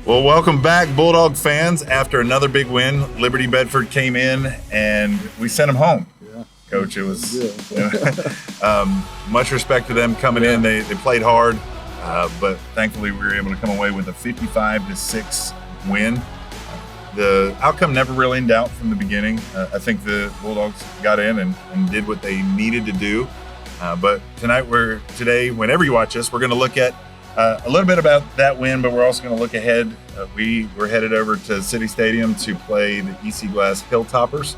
Well, welcome back, Bulldog fans. After another big win, Liberty Bedford came in and we sent them home. Yeah. Coach, it was much respect to them coming in. They played hard, but thankfully we were able to come away with a 55-6 win. The outcome never really in doubt from the beginning. I think the Bulldogs got in and did what they needed to do. But today, whenever you watch us, we're going to look at a little bit about that win, but we're also going to look ahead. We're headed over to City Stadium to play the EC Glass Hilltoppers.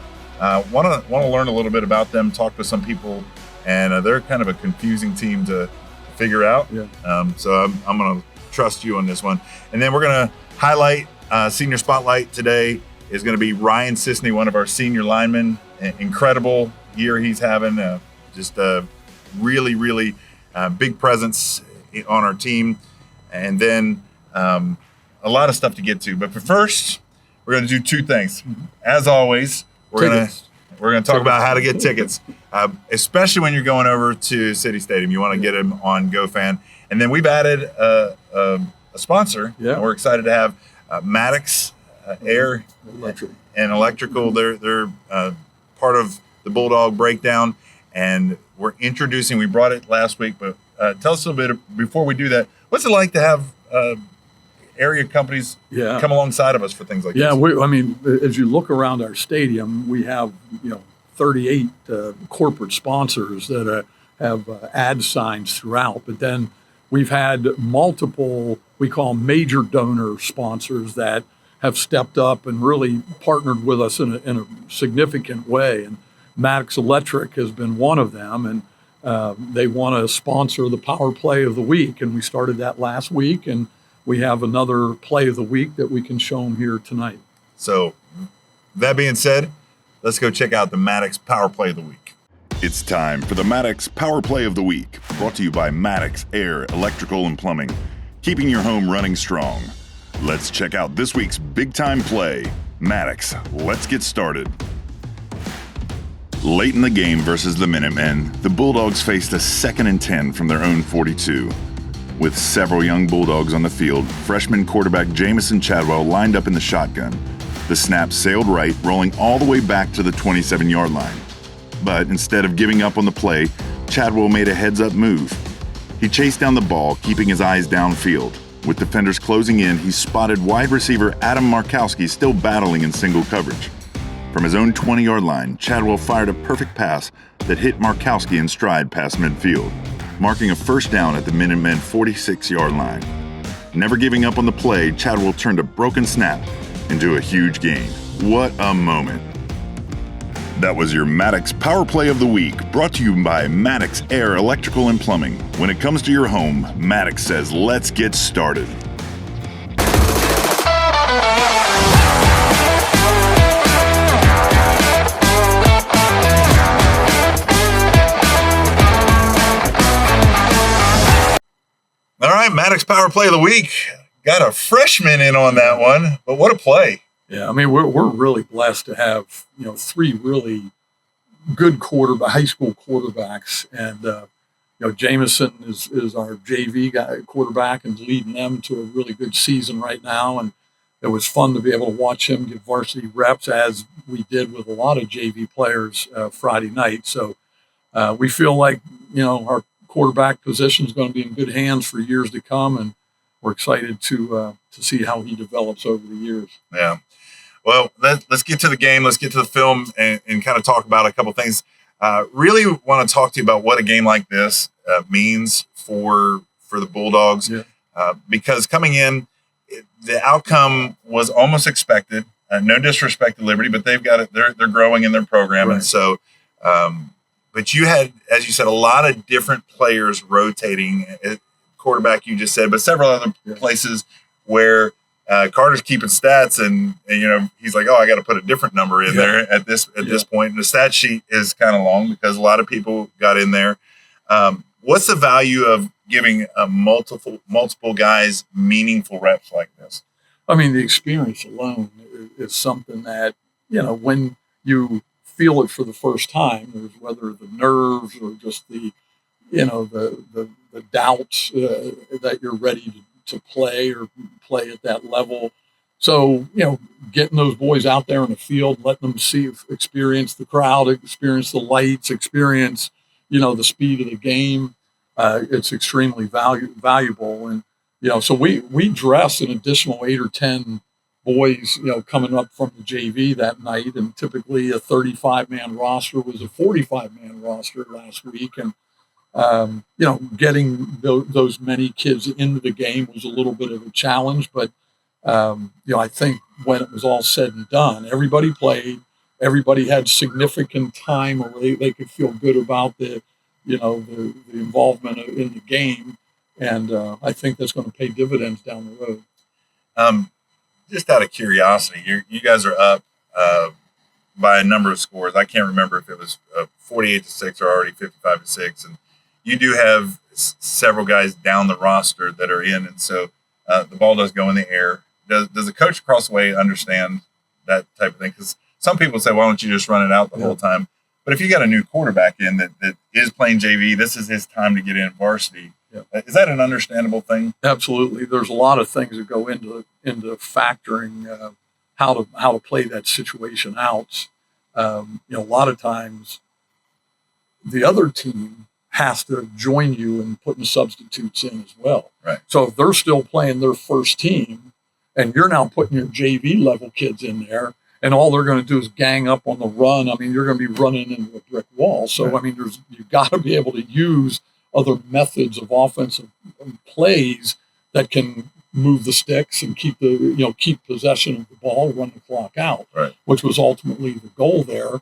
Want to learn a little bit about them, talk to some people, and they're kind of a confusing team to figure out. Yeah. So I'm going to trust you on this one. And then we're going to highlight Senior Spotlight today is going to be Ryan Sissney, one of our senior linemen. Incredible year he's having. Just a really, really big presence on our team, and then a lot of stuff to get to. But first, we're going to do two things. As always, we're going to talk about how to get tickets, especially when you're going over to City Stadium. You want to get them on GoFan, and then we've added a sponsor. Yeah. And we're excited to have Maddox Air and Electrical. They're part of the Bulldog Breakdown, and we're introducing. We brought it last week, but tell us a little bit before we do that. What's it like to have area companies come alongside of us for things like this? Yeah, as you look around our stadium, we have 38 corporate sponsors that have ad signs throughout. But then we've had multiple, we call major donor sponsors that have stepped up and really partnered with us in a significant way. And Maddox Electric has been one of them, and they want to sponsor the Power Play of the Week, and we started that last week, and we have another Play of the Week that we can show them here tonight. So, that being said, let's go check out the Maddox Power Play of the Week. It's time for the Maddox Power Play of the Week, brought to you by Maddox Air, Electrical, and Plumbing, keeping your home running strong. Let's check out this week's big-time play. Maddox, let's get started. Late in the game versus the Minutemen, the Bulldogs faced a 2nd and 10 from their own 42. With several young Bulldogs on the field, freshman quarterback Jamison Chadwell lined up in the shotgun. The snap sailed right, rolling all the way back to the 27-yard line. But instead of giving up on the play, Chadwell made a heads-up move. He chased down the ball, keeping his eyes downfield. With defenders closing in, he spotted wide receiver Adam Markowski still battling in single coverage. From his own 20-yard line, Chadwell fired a perfect pass that hit Markowski in stride past midfield, marking a first down at the Minutemen 46-yard line. Never giving up on the play, Chadwell turned a broken snap into a huge gain. What a moment. That was your Maddox Power Play of the Week, brought to you by Maddox Air, Electrical, and Plumbing. When it comes to your home, Maddox says, let's get started. All right, Maddox Power Play of the Week. Got a freshman in on that one, but what a play. Yeah, we're really blessed to have, 3 really good high school quarterbacks. And, Jamison is our JV guy, quarterback, and leading them to a really good season right now. And it was fun to be able to watch him get varsity reps, as we did with a lot of JV players Friday night. So we feel like, our quarterback position is going to be in good hands for years to come, and we're excited to see how he develops over the years. Yeah. Well, let's get to the game. Let's get to the film and kind of talk about a couple things. Really want to talk to you about what a game like this means for the Bulldogs. Yeah. Because coming in, the outcome was almost expected. No disrespect to Liberty, but they've got it. They're growing in their program, right. And so. But you had, as you said, a lot of different players rotating. Quarterback, you just said, but several other places where Carter's keeping stats, and he's like, oh, I got to put a different number in there at this point. And the stat sheet is kind of long because a lot of people got in there. What's the value of giving multiple guys meaningful reps like this? The experience alone is something that when you feel it for the first time, there's whether the nerves or just the doubts that you're ready to play or play at that level. So, getting those boys out there in the field, letting them experience the crowd, experience the lights, experience, the speed of the game, it's extremely valuable. And, so we dress an additional 8 or 10 boys, coming up from the JV that night. And typically a 35-man roster was a 45-man roster last week. And, getting those many kids into the game was a little bit of a challenge, but I think when it was all said and done, everybody played, everybody had significant time where they could feel good about the involvement in the game. And I think that's going to pay dividends down the road. Just out of curiosity, you guys are up by a number of scores. I can't remember if it was 48-6 or already 55-6. And you do have several guys down the roster that are in. And so the ball does go in the air. Does the coach across the way understand that type of thing? Because some people say, why don't you just run it out the whole time? But if you got a new quarterback in that is playing JV, this is his time to get in varsity. Yeah. Is that an understandable thing? Absolutely. There's a lot of things that go into factoring how to play that situation out. A lot of times the other team has to join you in putting substitutes in as well. Right. So if they're still playing their first team and you're now putting your JV level kids in there, and all they're going to do is gang up on the run, you're going to be running into a brick wall. So, right. You've got to be able to use other methods of offensive plays that can move the sticks and keep possession of the ball, run the clock out, right. Which was ultimately the goal there.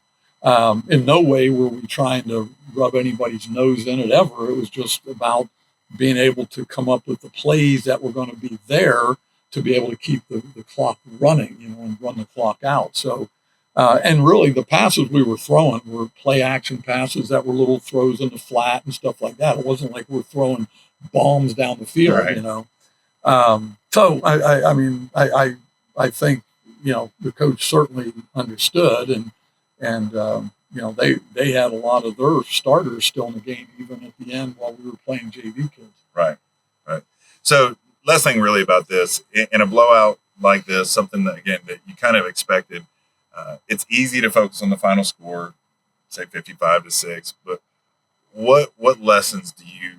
In no way were we trying to rub anybody's nose in it ever. It was just about being able to come up with the plays that were going to be there to be able to keep the clock running, and run the clock out. So, and really the passes we were throwing were play action passes that were little throws in the flat and stuff like that. It wasn't like we're throwing bombs down the field, right. So I think, the coach certainly understood and they had a lot of their starters still in the game, even at the end while we were playing JV kids. Right. So last thing really about this, in a blowout like this, something that you kind of expected, it's easy to focus on the final score, say 55-6, but what lessons do you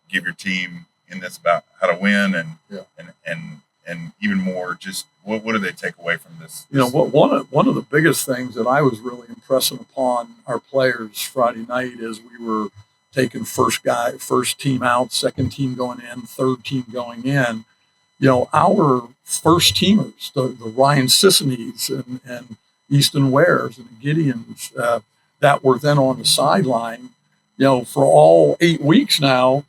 give your team in this about how to win and even more, just what do they take away from this? One of the biggest things that I was really impressing upon our players Friday night is we were taking first team out, second team going in, third team going in. Our first teamers, the Ryan Sissneys and Easton Wares and the Gideons that were then on the sideline, for all 8 weeks now,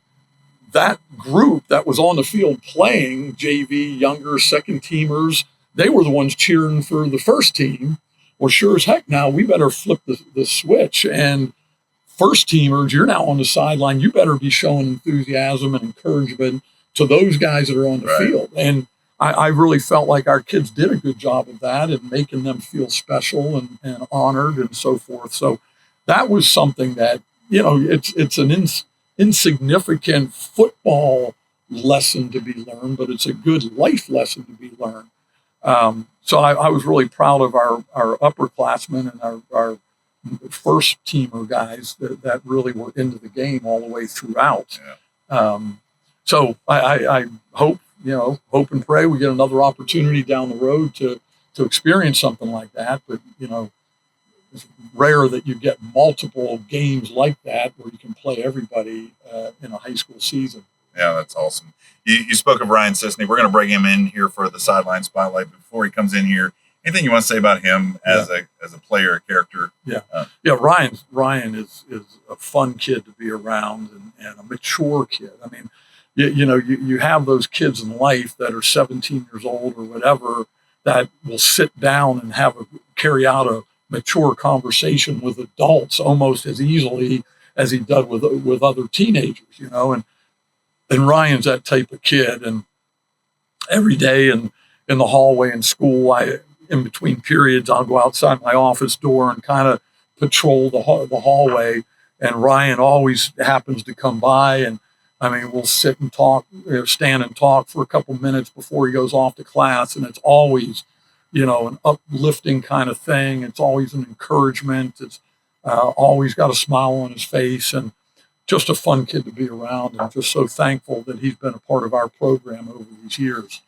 that group that was on the field playing JV, younger second teamers, they were the ones cheering for the first team. Well, sure as heck now, we better flip the switch. And first teamers, you're now on the sideline. You better be showing enthusiasm and encouragement to those guys that are on the right. field. And I really felt like our kids did a good job of that and making them feel special and honored and so forth. So that was something that, it's an insignificant football lesson to be learned, but it's a good life lesson to be learned. So I was really proud of our upperclassmen and our first teamer guys that really were into the game all the way throughout. Yeah. So I hope and pray we get another opportunity down the road to experience something like that. But, it's rare that you get multiple games like that where you can play everybody in a high school season. Yeah, that's awesome. You spoke of Ryan Sissney. We're going to bring him in here for the Sideline Spotlight. But before he comes in here, anything you want to say about him as a player, a character? Yeah. Ryan is a fun kid to be around and a mature kid. You have those kids in life that are 17 years old or whatever that will sit down and carry out a mature conversation with adults almost as easily as he did with other teenagers, and Ryan's that type of kid. And every day in the hallway in school, in between periods, I'll go outside my office door and kind of patrol the hallway. And Ryan always happens to come by. And I mean, we'll sit and talk, stand and talk for a couple minutes before he goes off to class. And it's always, an uplifting kind of thing. It's always an encouragement. It's always got a smile on his face, and just a fun kid to be around, and just so thankful that he's been a part of our program over these years.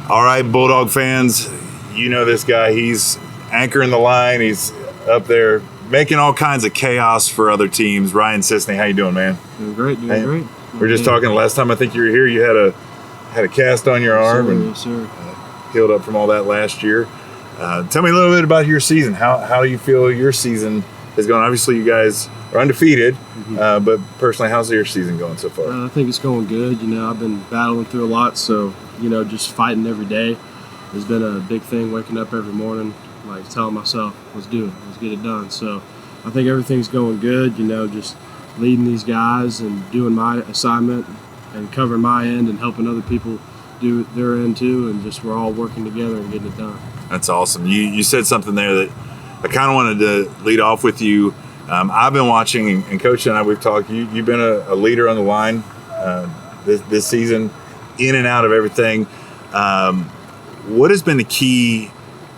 All right, Bulldog fans, you know this guy. He's anchoring the line. He's up there making all kinds of chaos for other teams. Ryan Sissney, how you doing, man? Doing great, great. We're just talking last time I think you were here. You had a cast on your arm and healed up from all that last year. Tell me a little bit about your season. How do you feel your season is going? Obviously, you guys are undefeated, but personally, how's your season going so far? I think it's going good. I've been battling through a lot, so just fighting every day has been a big thing. Waking up every morning, like telling myself, let's do it, let's get it done. So I think everything's going good. Just leading these guys and doing my assignment and covering my end and helping other people do their end too, and just we're all working together and getting it done. That's awesome. You said something there that I kind of wanted to lead off with you. I've been watching, and Coach and I, we've talked. You've been a leader on the line this season, in and out of everything. What has been the key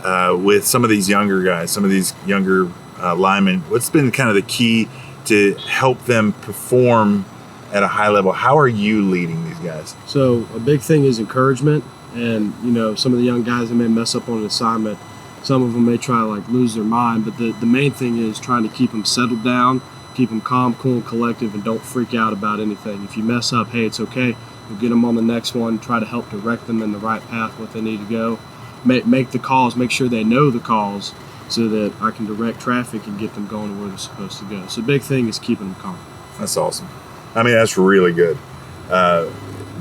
with some of these younger guys, some of these younger linemen? What's been kind of the key to help them perform at a high level? How are you leading these guys? So a big thing is encouragement, and some of the young guys that may mess up on an assignment. Some of them may try to lose their mind, but the main thing is trying to keep them settled down, keep them calm, cool, and collective, and don't freak out about anything. If you mess up, hey, it's okay. We'll get them on the next one, try to help direct them in the right path, what they need to go. Make the calls, make sure they know the calls so that I can direct traffic and get them going to where they're supposed to go. So the big thing is keeping them calm. That's awesome. I mean, that's really good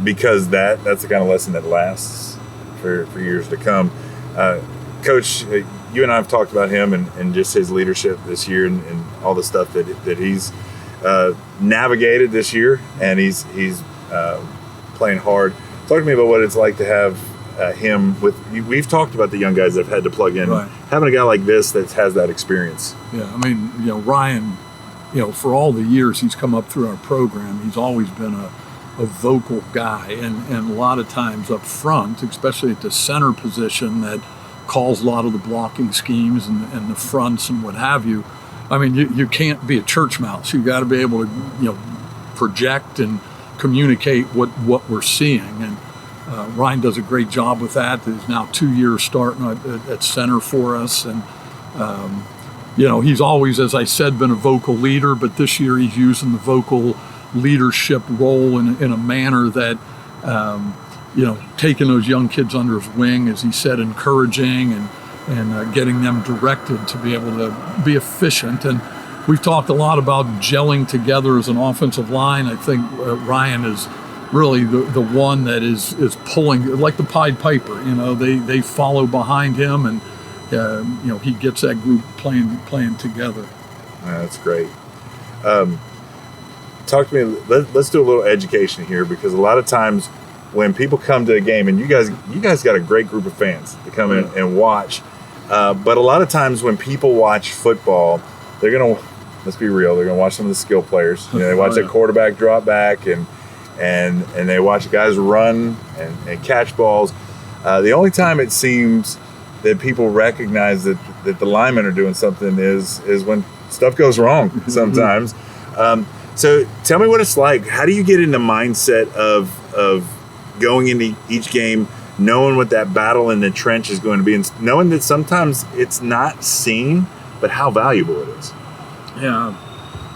because that's the kind of lesson that lasts for years to come. Coach, you and I have talked about him and just his leadership this year and all the stuff that he's navigated this year, and he's playing hard. Talk to me about what it's like to have him with. We've talked about the young guys that have had to plug in. Right. Having a guy like this that has that experience. Yeah, I mean, Ryan, for all the years he's come up through our program, he's always been a vocal guy, and a lot of times up front, especially at the center position, that calls a lot of the blocking schemes and the fronts and what have you. I mean, you can't be a church mouse. You've got to be able to, project and communicate what we're seeing. And Ryan does a great job with that. He's now 2 years starting at center for us. And, he's always, as I said, been a vocal leader, but this year he's using the vocal leadership role in a manner that, taking those young kids under his wing, as he said, encouraging and getting them directed to be able to be efficient. And we've talked a lot about gelling together as an offensive line. I think Ryan is really the one that is pulling, like the Pied Piper. They follow behind him, and he gets that group playing together. That's great. Talk to me. Let's do a little education here, because a lot of times when people come to a game, and you guys got a great group of fans to come in and watch, but a lot of times when people watch football, they're gonna, let's be real, they're gonna watch some of the skill players. They watch that quarterback drop back and they watch guys run and catch balls. The only time it seems that people recognize that the linemen are doing something is when stuff goes wrong sometimes. So tell me what it's like. How do you get in the mindset of going into each game, knowing what that battle in the trench is going to be, and knowing that sometimes it's not seen, but how valuable it is? Yeah,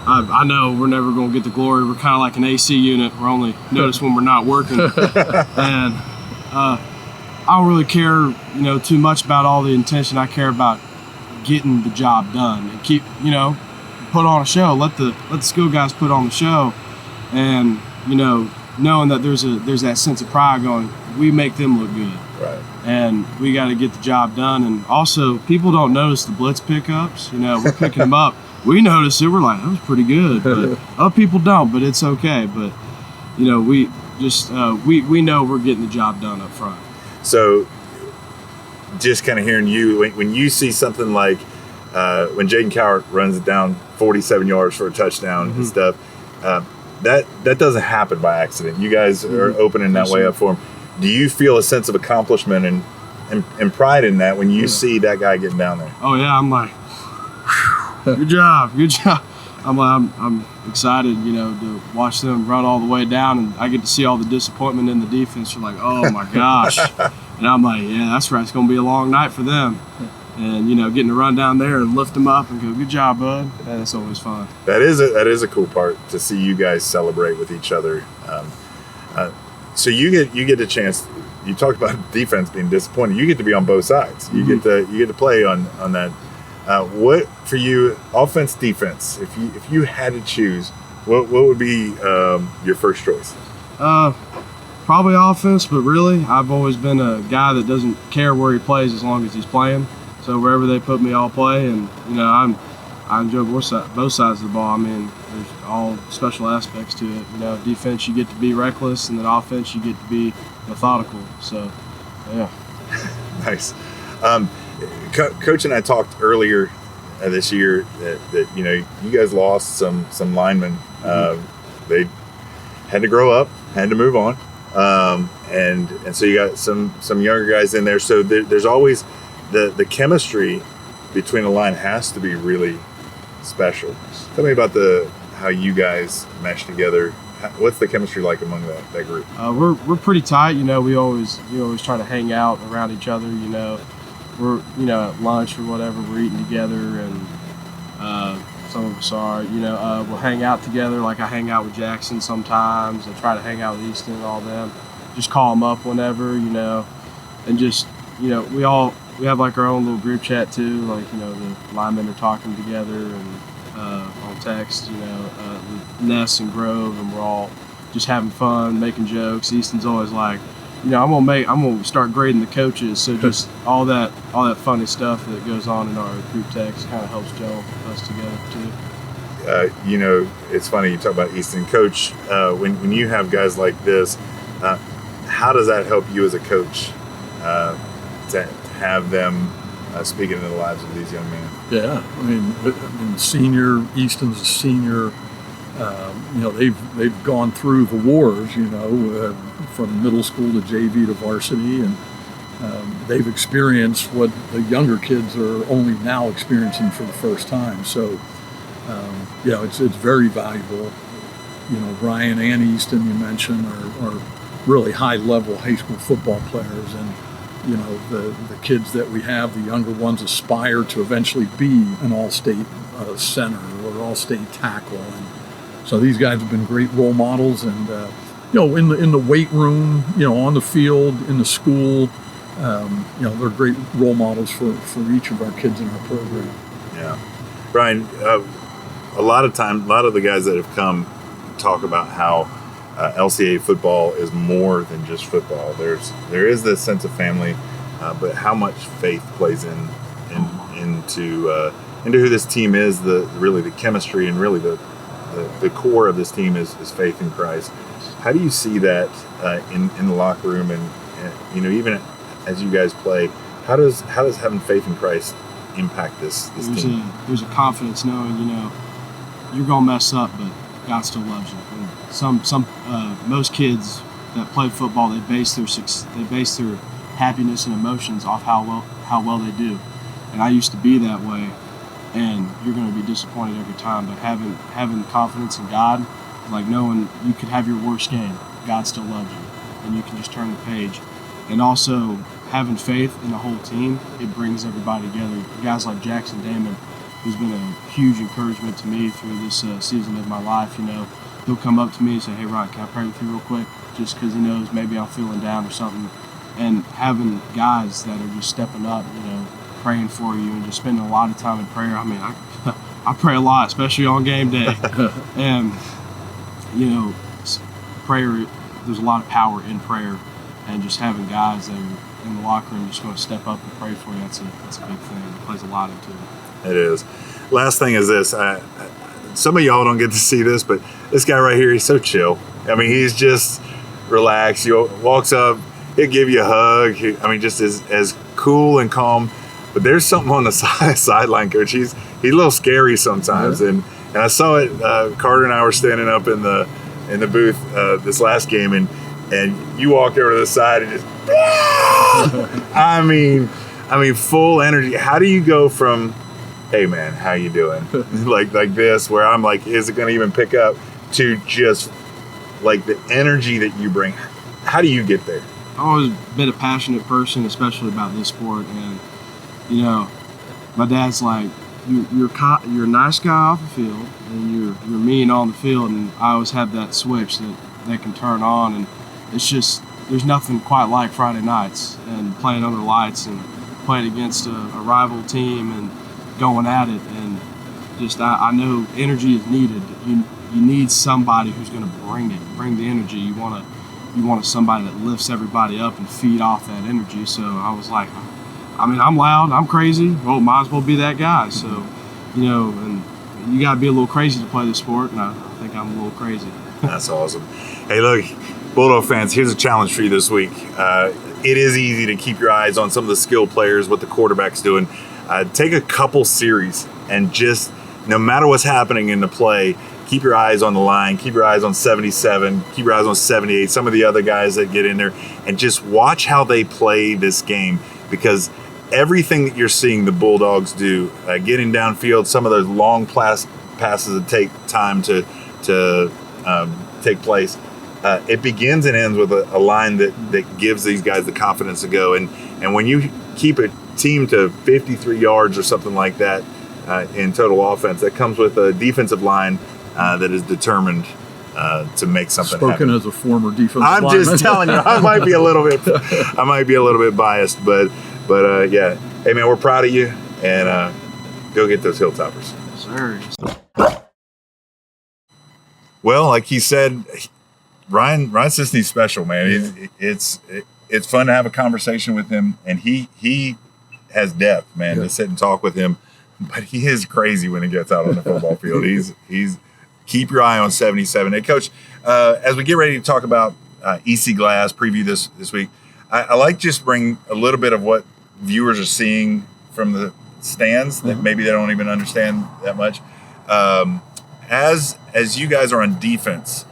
I know we're never going to get the glory. We're kind of like an AC unit. We're only noticed when we're not working. And I don't really care, too much about all the intention. I care about getting the job done and keep, put on a show. Let the skill guys put on the show, and knowing that there's that sense of pride going, we make them look good. Right. And we got to get the job done. And also, people don't notice the blitz pickups. We're picking them up. We notice it. We're like, that was pretty good. But other people don't, but it's okay. But, we just, we know we're getting the job done up front. So just kind of hearing you, when you see something like when Jaden Cowart runs it down 47 yards for a touchdown and stuff, that doesn't happen by accident. You guys are opening that way up for him. Do you feel a sense of accomplishment and pride in that when you see that guy getting down there? Oh yeah, I'm like, good job. I'm excited, to watch them run all the way down, and I get to see all the disappointment in the defense. You're like, oh my gosh, and I'm like, yeah, that's right. It's gonna be a long night for them, and getting to run down there and lift them up and go, good job, bud. That's always fun. That is a cool part to see you guys celebrate with each other. So you get a chance. You talked about defense being disappointing. You get to be on both sides. You get to play on that. What for you, offense, defense? If you had to choose, what would be your first choice? Probably offense, but really, I've always been a guy that doesn't care where he plays as long as he's playing. So wherever they put me, I'll play, and I enjoy both sides of the ball. I mean, there's all special aspects to it. Defense, you get to be reckless, and then offense, you get to be methodical. So, yeah. Nice. Coach and I talked earlier this year that you guys lost some linemen. They had to grow up, had to move on, and so you got some younger guys in there. So there's always the chemistry between a line has to be really special. Tell me about how you guys mesh together. What's the chemistry like among that group? We're pretty tight. We always try to hang out around each other. We're at lunch or whatever, we're eating together, and some of us are. We'll hang out together. Like I hang out with Jackson sometimes. I try to hang out with Easton and all them. Just call them up whenever, and just we have like our own little group chat too. Like the linemen are talking together and on text. With Ness and Grove, and we're all just having fun, making jokes. Easton's always like, I'm gonna start grading the coaches. So just all that funny stuff that goes on in our group text kind of helps gel us together too. It's funny you talk about Easton. Coach, when you have guys like this, how does that help you as a coach to have them speaking into the lives of these young men? Yeah, I mean, senior Easton's a senior. They've gone through the wars, from middle school to JV to varsity, and they've experienced what the younger kids are only now experiencing for the first time. So, it's very valuable. Ryan and Easton, you mentioned, are really high-level high school football players, and the kids that we have, the younger ones, aspire to eventually be an all-state center or all-state tackle, and so these guys have been great role models, and in the weight room, on the field, in the school, they're great role models for each of our kids in our program. Yeah, Brian, a lot of the guys that have come talk about how LCA football is more than just football. There is this sense of family, but how much faith plays into who this team is, the chemistry, and really the core of this team is faith in Christ. How do you see that in the locker room, and even as you guys play, how does having faith in Christ impact this team? There's a confidence knowing you're gonna mess up, but God still loves you. And most kids that play football, they base their happiness and emotions off how well they do. And I used to be that way, and you're going to be disappointed every time. But having confidence in God, like knowing you could have your worst game, God still loves you, and you can just turn the page. And also having faith in the whole team, it brings everybody together. Guys like Jackson Damon, who's been a huge encouragement to me through this season of my life. He'll come up to me and say, "Hey Ryan, can I pray with you real quick?" Just because he knows maybe I'm feeling down or something. And having guys that are just stepping up, praying for you and just spending a lot of time in prayer. I mean, I pray a lot, especially on game day. And, prayer, there's a lot of power in prayer. And just having guys that are in the locker room just going to step up and pray for you, that's a big thing. It plays a lot into it. It is. Last thing is this. Some of y'all don't get to see this, but this guy right here, he's so chill. I mean, he's just relaxed. He walks up, he'll give you a hug. Just as cool and calm. But there's something on the sideline, Coach. He's a little scary sometimes, and And I saw it. Carter and I were standing up in the booth this last game, and you walked over to the side and just, I mean, full energy. How do you go from, hey man, how you doing? like this, where I'm like, is it going to even pick up, to just like the energy that you bring? How do you get there? I've always been a passionate person, especially about this sport. And, you know, my dad's like, you're a nice guy off the field, and you're mean on the field. And I always have that switch that can turn on. And it's just, there's nothing quite like Friday nights and playing under lights and playing against a rival team and going at it. And just, I know energy is needed. You need somebody who's going to bring the energy. You want somebody that lifts everybody up and feed off that energy. So I was like, I mean, I'm loud, I'm crazy. Well, might as well be that guy. So, you know, and you got to be a little crazy to play the sport, and I think I'm a little crazy. That's awesome. Hey, look, Bulldog fans, here's a challenge for you this week. It is easy to keep your eyes on some of the skill players, what the quarterback's doing. Take a couple series and just, no matter what's happening in the play, keep your eyes on the line, keep your eyes on 77, keep your eyes on 78, some of the other guys that get in there, and just watch how they play this game, because everything that you're seeing the Bulldogs do, getting downfield, some of those long passes that take time to take place, it begins and ends with a line that gives these guys the confidence to go. And when you keep a team to 53 yards or something like that in total offense, that comes with a defensive line that is determined to make something happen. As a former defensive I'm lineman. just telling you, I might be a little bit biased, but yeah. Hey man, we're proud of you, and go get those Hilltoppers. Sir. Well, like he said, Ryan Sissney's special, man. Yeah. It's fun to have a conversation with him, and he has depth, man, to sit and talk with him. But he is crazy when he gets out on the football field. He's keep your eye on 77. Hey, Coach, as we get ready to talk about EC Glass, preview this week, I like just bring a little bit of what viewers are seeing from the stands that maybe they don't even understand that much. As you guys are on defense,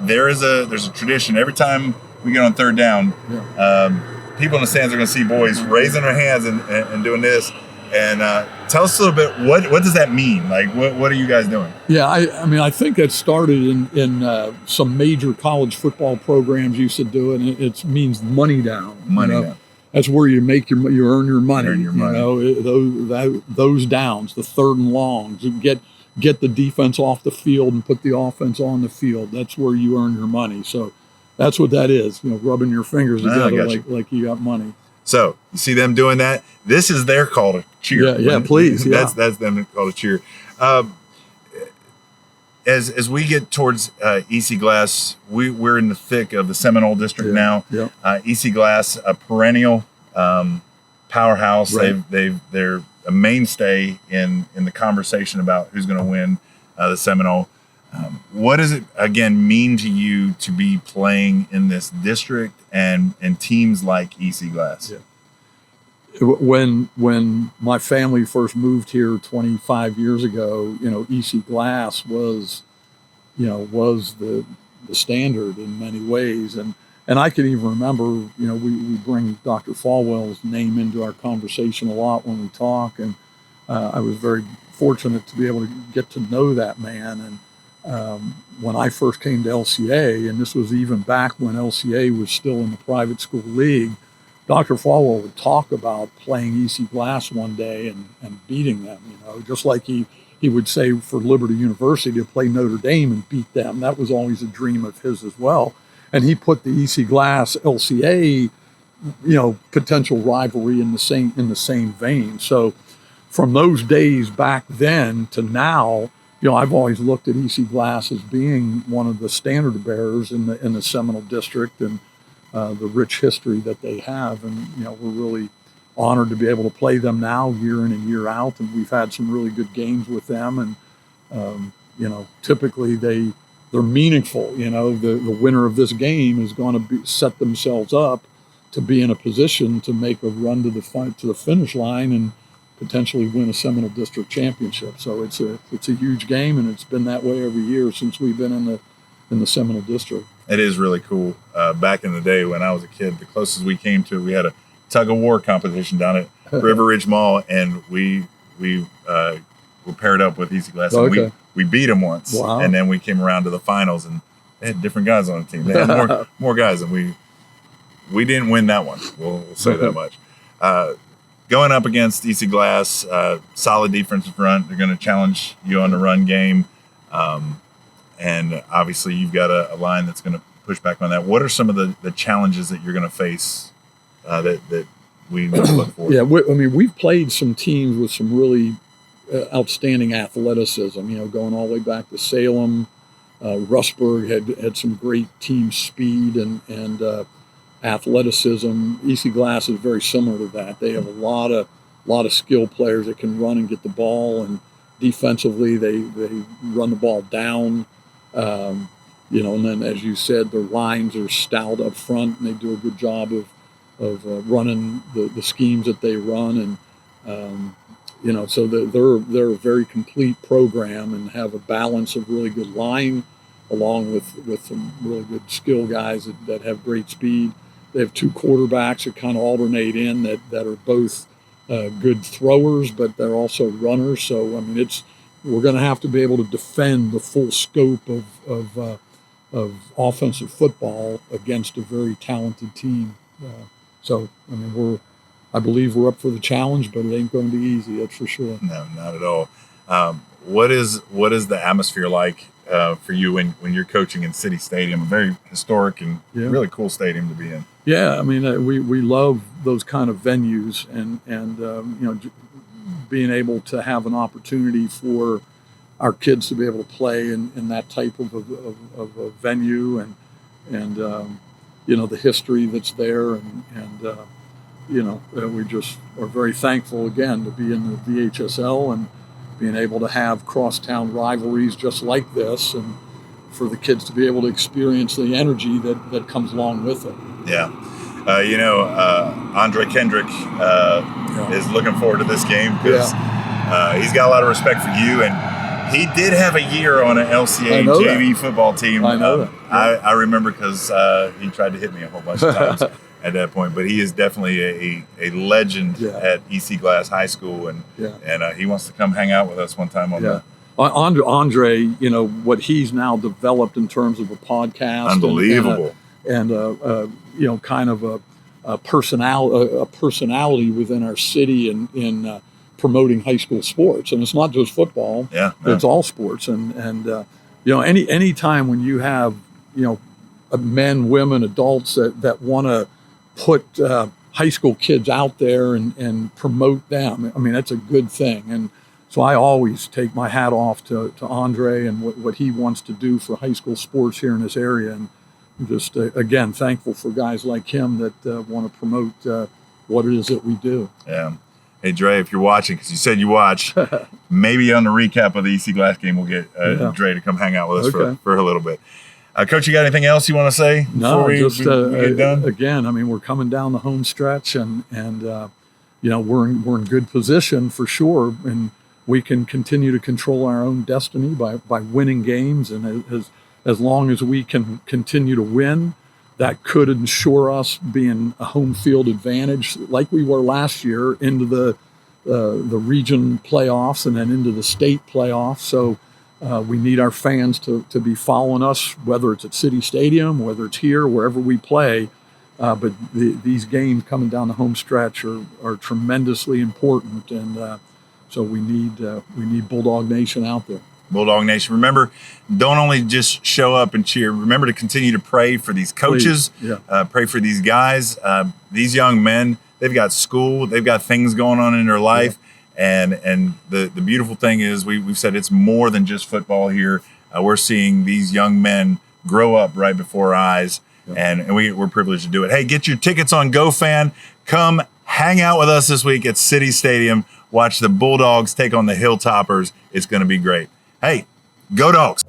there's a tradition. Every time we get on third down, people in the stands are going to see boys raising their hands and doing this. And tell us a little bit, what does that mean? Like, what are you guys doing? Yeah, I mean, I think that started in some major college football programs used to do it. It means money down. Money down. That's where you make you earn your money. Earn your money. You know, those downs, the third and longs, get the defense off the field and put the offense on the field. That's where you earn your money. So that's what that is. You know, rubbing your fingers together like you got money. So you see them doing that. This is their call to cheer. Yeah, please. Yeah. That's them call to cheer. As we get towards EC Glass, we're in the thick of the Seminole District now. Yeah. EC Glass, a perennial powerhouse. Right. They're a mainstay in the conversation about who's going to win the Seminole. What does it again mean to you to be playing in this district and teams like EC Glass? Yeah. When my family first moved here 25 years ago, you know, EC Glass was the standard in many ways, and I can even remember, you know, we bring Dr. Falwell's name into our conversation a lot when we talk, and I was very fortunate to be able to get to know that man. And when I first came to LCA, and this was even back when LCA was still in the private school league, Dr. Falwell would talk about playing EC Glass one day and beating them, you know, just like he would say for Liberty University to play Notre Dame and beat them. That was always a dream of his as well. And he put the EC Glass LCA, you know, potential rivalry in the same vein. So from those days back then to now, you know, I've always looked at EC Glass as being one of the standard bearers in the Seminole District, and the rich history that they have. And, you know, we're really honored to be able to play them now year in and year out. And we've had some really good games with them. And, you know, typically they're meaningful. You know, the winner of this game is going to set themselves up to be in a position to make a run to the finish line and potentially win a Seminole District championship. So it's a huge game, and it's been that way every year since we've been in the Seminole District. It is really cool. Back in the day when I was a kid, the closest we came to it, we had a tug of war competition down at River Ridge Mall, and we were paired up with Easy Glass, and Okay. we beat them once, Wow. and then we came around to the finals, and they had different guys on the team. They had more guys, and we didn't win that one. We'll say that much. Going up against Easy Glass, solid defensive front. They're going to challenge you on the run game. And obviously you've got a line that's going to push back on that. What are some of the challenges that you're going to face that we need to look for? Yeah, we've played some teams with some really outstanding athleticism, going all the way back to Salem. Rustburg had some great team speed and athleticism. Easy Glass is very similar to that. They have a lot of skill players that can run and get the ball, and defensively they run the ball down. And then, as you said, their lines are stout up front, and they do a good job of running the schemes that they run. And so they're a very complete program and have a balance of really good line, along with some really good skill guys that have great speed. They have two quarterbacks that kind of alternate in that are both good throwers, but they're also runners. So we're going to have to be able to defend the full scope of offensive football against a very talented team. I believe we're up for the challenge, but it ain't going to be easy. That's for sure. No, not at all. What is the atmosphere like for you when you're coaching in City Stadium? A very historic and really cool stadium to be in. Yeah, we love those kind of venues, and being able to have an opportunity for our kids to be able to play in that type of a venue, and the history that's there, and we just are very thankful again to be in the VHSL and being able to have crosstown rivalries just like this, and for the kids to be able to experience the energy that comes along with it. Yeah. Andre Kendrick is looking forward to this game because he's got a lot of respect for you, and he did have a year on an LCA JV football team. I know that. Yeah. I remember because he tried to hit me a whole bunch of times at that point, but he is definitely a legend at EC Glass High School, and he wants to come hang out with us one time on the Andre, what he's now developed in terms of a podcast, unbelievable, and kind of a personality within our city in promoting high school sports, and it's not just football. It's all sports, and any time when you have men, women, adults that want to put high school kids out there and promote them, that's a good thing. And so I always take my hat off to Andre and what he wants to do for high school sports here in this area. And I'm just, again, thankful for guys like him that want to promote what it is that we do. Yeah. Hey, Dre, if you're watching, because you said you watch, maybe on the recap of the EC Glass game, we'll get Dre to come hang out with us for a little bit. Coach, you got anything else you want to say before we get done? Again, we're coming down the home stretch, and we're in good position for sure, and we can continue to control our own destiny by winning games, and as long as we can continue to win, that could ensure us being a home field advantage like we were last year into the region playoffs and then into the state playoffs. So we need our fans to be following us, whether it's at City Stadium, whether it's here, wherever we play. But these games coming down the home stretch are tremendously important, and so we need Bulldog Nation out there. Bulldog Nation, remember, don't only just show up and cheer. Remember to continue to pray for these coaches, pray for these guys, these young men. They've got school, they've got things going on in their life, and the beautiful thing is we've said it's more than just football here. We're seeing these young men grow up right before our eyes, and we're privileged to do it. Hey, get your tickets on GoFan. Come hang out with us this week at City Stadium. Watch the Bulldogs take on the Hilltoppers. It's going to be great. Hey, go Dogs.